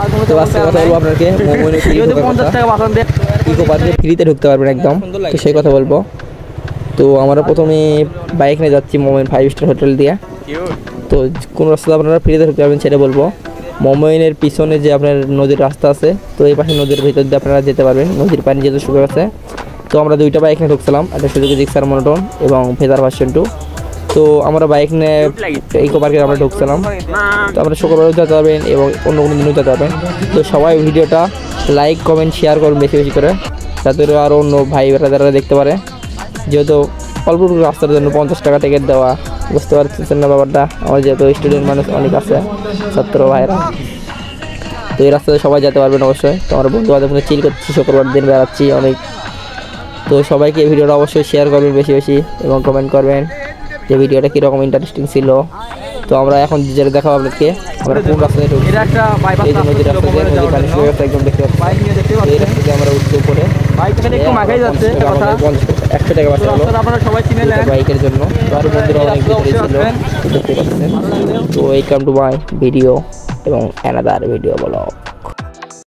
তো আজকে কথা বলবো আপনাকে মোবাইলের ইকো পার্কে ফ্রিতে ঢুকতে পারবেন একদম, তো সেই কথা বলবো। তো আমরা প্রথমে বাইক নিয়ে যাচ্ছি মোবাইল 5 স্টার হোটেল দিয়ে। তো কোন রাস্তা আপনারা ফ্রিতে ঢুকতে পারবেন সেটা বলবো। মোবাইলের পিছনে যে আপনার নদীর রাস্তা আছে, তো এই পাশে নদীর ভিতর দিয়ে আপনারা যেতে পারবেন, নদীর পানি যেতে শুরু আছে। তো আমরা দুইটা বাইক নিয়ে ঢুকছিলাম, একটা সুজুকি জিক্সার মনোটন এবং ফেজার ভার্সন 2। তো আমরা বাইক নিয়ে ইকো পার্কে আমরা ঢুকছিলাম। তো আমরা শুক্রবারও যেতে পারবেন এবং অন্য কোনো দিনও যেতে পারবেন। তো সবাই ভিডিওটা লাইক কমেন্ট শেয়ার করুন বেশি বেশি করে, যাতে আরও অন্য ভাই যারা দেখতে পারে। যেহেতু অল্প রাস্তার জন্য 50 টাকা টিকিট দেওয়া, বুঝতে পারতেছেন না ব্যাপারটা। আমার যেহেতু স্টুডেন্ট মানুষ অনেক আছে, ছাত্র ভাইরা, তো এই রাস্তাতে সবাই যেতে পারবেন অবশ্যই। তো আমরা বন্ধু বান্ধব চিল করছি, শুক্রবার দিন বেড়াচ্ছি অনেক। তো সবাইকে এই ভিডিওটা অবশ্যই শেয়ার করবেন বেশি বেশি এবং কমেন্ট করবেন যে ভিডিওটা কীরকম ইন্টারেস্টিং ছিল। তো আমরা এখন যেটা দেখাবো আপনাকে, আমরা কোন রাস্তায় ঢুকছি। এই যে নদীর রাস্তা দিয়ে নদীর পানি শুরু হচ্ছে একদম দেখতে পাচ্ছি। এই রাস্তাতে আমরা উঠতে উপরে 100 টাকা বাসা হলো বাইকের জন্য। তো আরও বন্ধুরা অনেক ভিতরে ছিল, দেখতে পাচ্ছেন। তো ওয়েলকাম টু মাই ভিডিও এবং অ্যানাদার ভিডিও ব্লগ।